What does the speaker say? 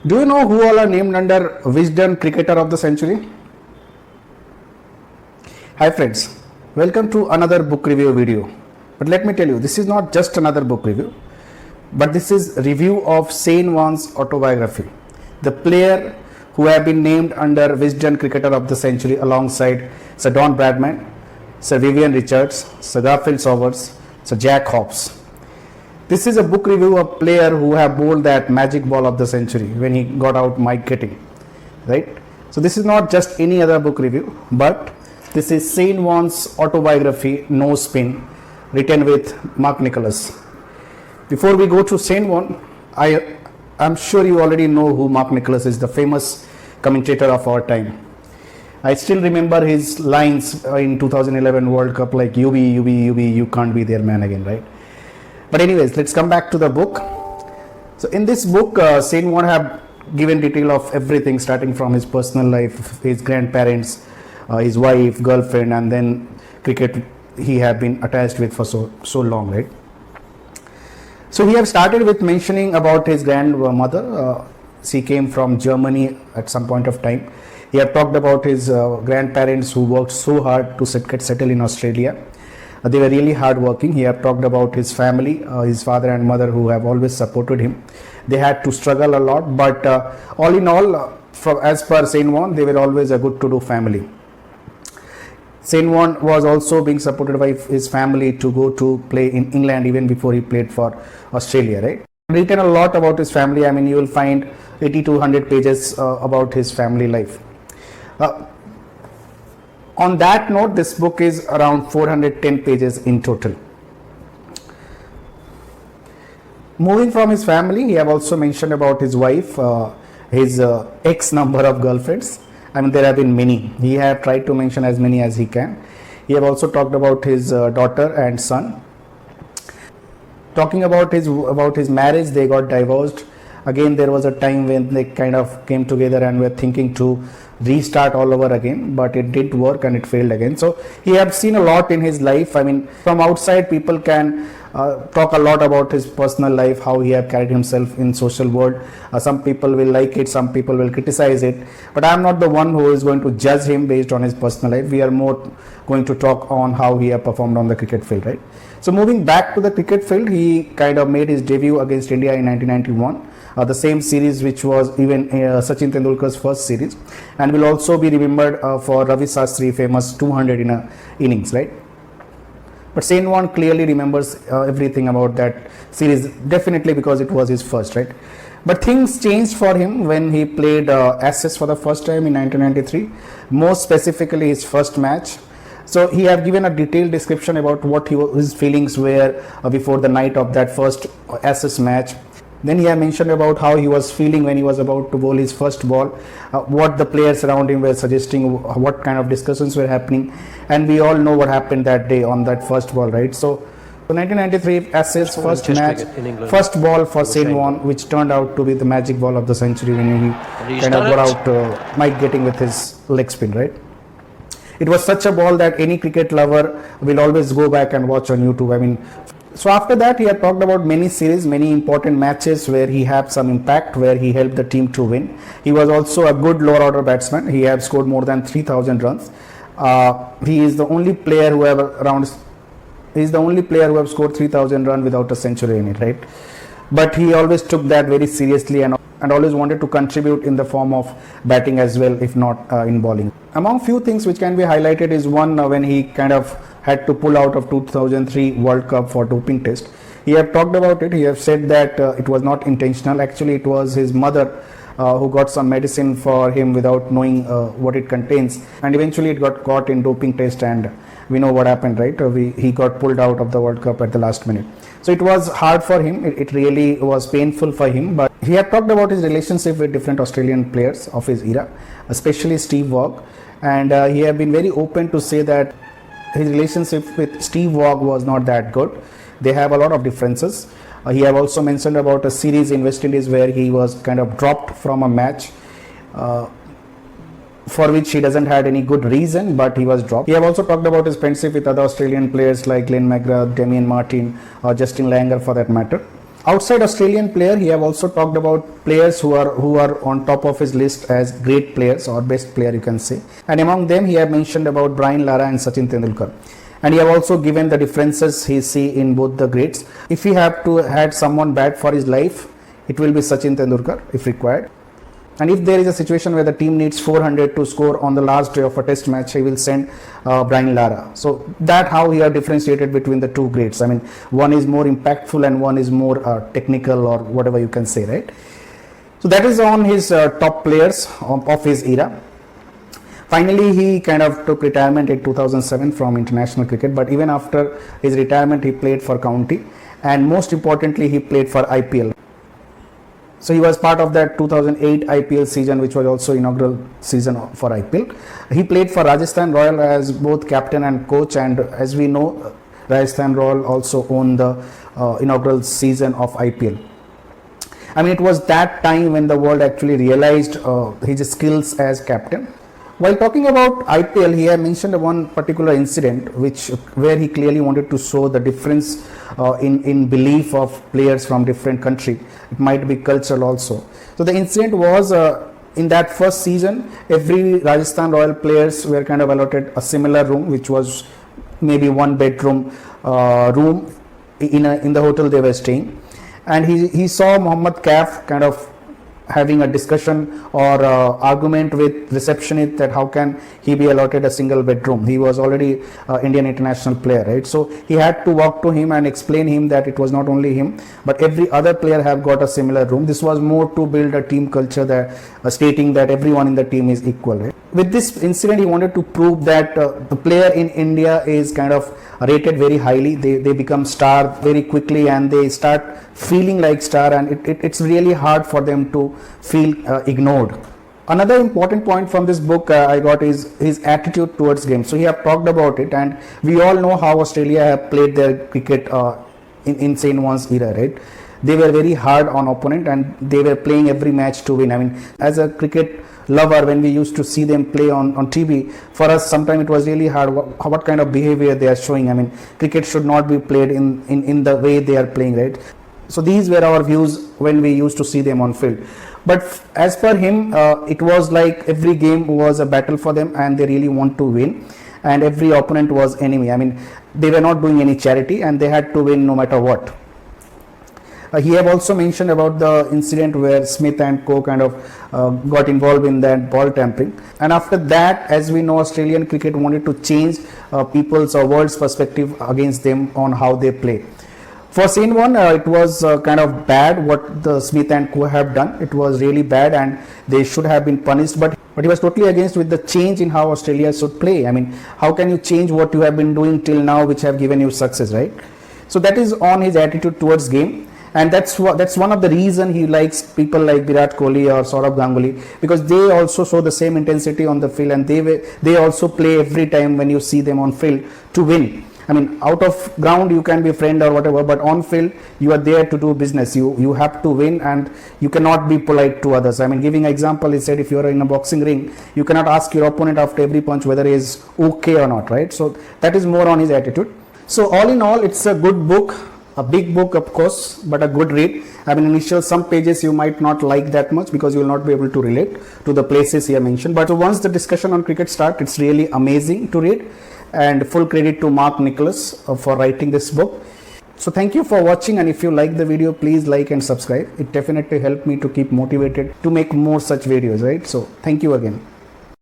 Do you know who all are named under Wisden Cricketer of the Century? Hi friends, welcome to another book review video. But let me tell you, this is not just another book review, but this is a review of Shane Warne's autobiography. The player who have been named under Wisden Cricketer of the Century alongside Sir Don Bradman, Sir Vivian Richards, Sir Garfield Sobers, Sir Jack Hobbs. This is a book review of a player who have bowled that magic ball of the century when he got out Mike Getting, right? So this is not just any other book review, but this is Shane Warne's autobiography, No Spin, written with Mark Nicholas. Before we go to Shane Warne, I'm sure you already know who Mark Nicholas is, the famous commentator of our time. I still remember his lines in 2011 World Cup, like you can't be their man again, right? But anyways, let's come back to the book. So in this book, Shane Warne have given detail of everything, starting from his personal life, his grandparents, his wife, girlfriend, and then cricket he have been attached with for so long, right? So he have started with mentioning about his grandmother. She came from Germany at some point of time. He have talked about his grandparents who worked so hard to get settled in Australia. They were really hard working. He have talked about his family, his father and mother who have always supported him. They had to struggle a lot, but all in all, as per Shane Warne, they were always a good to do family. Shane Warne was also being supported by his family to go to play in England even before he played for Australia, right? Written a lot about his family. I mean, you will find 80 to 100 pages about his family life. On that note, this book is around 410 pages in total. Moving from his family, he have also mentioned about his wife, his X number of girlfriends. I mean, there have been many. He have tried to mention as many as he can. He have also talked about his daughter and son. Talking about his marriage, they got divorced. Again, there was a time when they kind of came together and were thinking to restart all over again, but it didn't work and it failed again. So he have seen a lot in his life. I mean, from outside people can talk a lot about his personal life, how he have carried himself in social world. Some people will like it, some people will criticize it, but I am not the one who is going to judge him based on his personal life. We are more going to talk on how he have performed on the cricket field, right? So moving back to the cricket field, he kind of made his debut against India in 1991. The same series which was even Sachin Tendulkar's first series, and will also be remembered for Ravi Shastri famous 200 in a innings, right? But Shane Warne clearly remembers everything about that series, definitely because it was his first, right? But things changed for him when he played Ashes for the first time in 1993, more specifically his first match. So he have given a detailed description about what his feelings were before the night of that first Ashes match. Then he had mentioned about how he was feeling when he was about to bowl his first ball, what the players around him were suggesting, what kind of discussions were happening, and we all know what happened that day on that first ball, right? So 1993 Ashes first match, first ball for Shane Warne, which turned out to be the magic ball of the century when he kind of got out Mike Getting with his leg spin, right? It was such a ball that any cricket lover will always go back and watch on YouTube. I mean, so after that, he had talked about many series, many important matches where he had some impact, where he helped the team to win. He was also a good lower order batsman. He had scored more than 3,000 runs. He is the only player who have scored 3,000 runs without a century in it, right? But he always took that very seriously and always wanted to contribute in the form of batting as well, if not in bowling. Among few things which can be highlighted is one, when he kind of had to pull out of 2003 World Cup for doping test. He have talked about it. He have said that it was not intentional. Actually, it was his mother who got some medicine for him without knowing what it contains, and eventually it got caught in doping test, and we know what happened, right? He got pulled out of the World Cup at the last minute. So it was hard for him. It really was painful for him. But he had talked about his relationship with different Australian players of his era, especially Steve Waugh, and he had been very open to say that his relationship with Steve Waugh was not that good. They have a lot of differences. He have also mentioned about a series in West Indies where he was kind of dropped from a match for which he doesn't had any good reason, but he was dropped. He have also talked about his friendship with other Australian players like Glenn McGrath, Damien Martin, or Justin Langer for that matter. Outside Australian player, he have also talked about players who are on top of his list as great players or best player, you can say. And among them, he have mentioned about Brian Lara and Sachin Tendulkar. And he have also given the differences he see in both the greats. If he have to had someone bad for his life, it will be Sachin Tendulkar if required. And if there is a situation where the team needs 400 to score on the last day of a test match, he will send Brian Lara. So that how he are differentiated between the two greats. I mean, one is more impactful and one is more technical, or whatever you can say, right? So that is on his top players of his era. Finally, he kind of took retirement in 2007 from international cricket, but even after his retirement, he played for county, and most importantly, he played for IPL. So he was part of that 2008 IPL season, which was also inaugural season for IPL. He played for Rajasthan Royal as both captain and coach, and as we know, Rajasthan Royal also won the inaugural season of IPL. I mean, it was that time when the world actually realized his skills as captain. While talking about IPL, he had mentioned one particular incident where he clearly wanted to show the difference in belief of players from different country. It might be cultural also. So the incident was in that first season, every Rajasthan Royal players were kind of allotted a similar room, which was maybe one bedroom room in the hotel they were staying. And he saw Mohammad Kaif kind of having a discussion or argument with receptionist that how can he be allotted a single bedroom. He was already Indian international player, right? So he had to walk to him and explain him that it was not only him, but every other player have got a similar room. This was more to build a team culture, that stating that everyone in the team is equal, right? With this incident, he wanted to prove that the player in India is kind of rated very highly. They become star very quickly, and they start feeling like star, and it's really hard for them to feel ignored. Another important point from this book I got is his attitude towards game. So he have talked about it, and we all know how Australia have played their cricket in Saint Warne's era, right? They were very hard on opponent, and they were playing every match to win. I mean, as a cricket lover, when we used to see them play on TV, for us sometimes it was really hard what kind of behavior they are showing. I mean, cricket should not be played in the way they are playing, right? So these were our views when we used to see them on field. But as per him, it was like every game was a battle for them, and they really want to win, and every opponent was enemy. I mean, they were not doing any charity, and they had to win no matter what. He have also mentioned about the incident where Smith and Co kind of got involved in that ball tampering, and after that, as we know, Australian cricket wanted to change people's or world's perspective against them on how they play. For Saint Warne, it was kind of bad what the Smith and Co have done. It was really bad, and they should have been punished, but he was totally against with the change in how Australia should play. I mean, how can you change what you have been doing till now, which have given you success, right? So that is on his attitude towards game. And that's one of the reason he likes people like Virat Kohli or Saurabh Ganguly, because they also show the same intensity on the field, and they also play every time when you see them on field to win. I mean, out of ground you can be a friend or whatever, but on field you are there to do business. You have to win, and you cannot be polite to others. I mean, giving an example, he said if you are in a boxing ring, you cannot ask your opponent after every punch whether he is okay or not, right? So that is more on his attitude. So all in all, it's a good book. A big book, of course, but a good read. I mean, initial some pages you might not like that much because you will not be able to relate to the places here mentioned. But once the discussion on cricket starts, it's really amazing to read. And full credit to Mark Nicholas for writing this book. So thank you for watching, and if you like the video, please like and subscribe. It definitely helped me to keep motivated to make more such videos, right? So thank you again.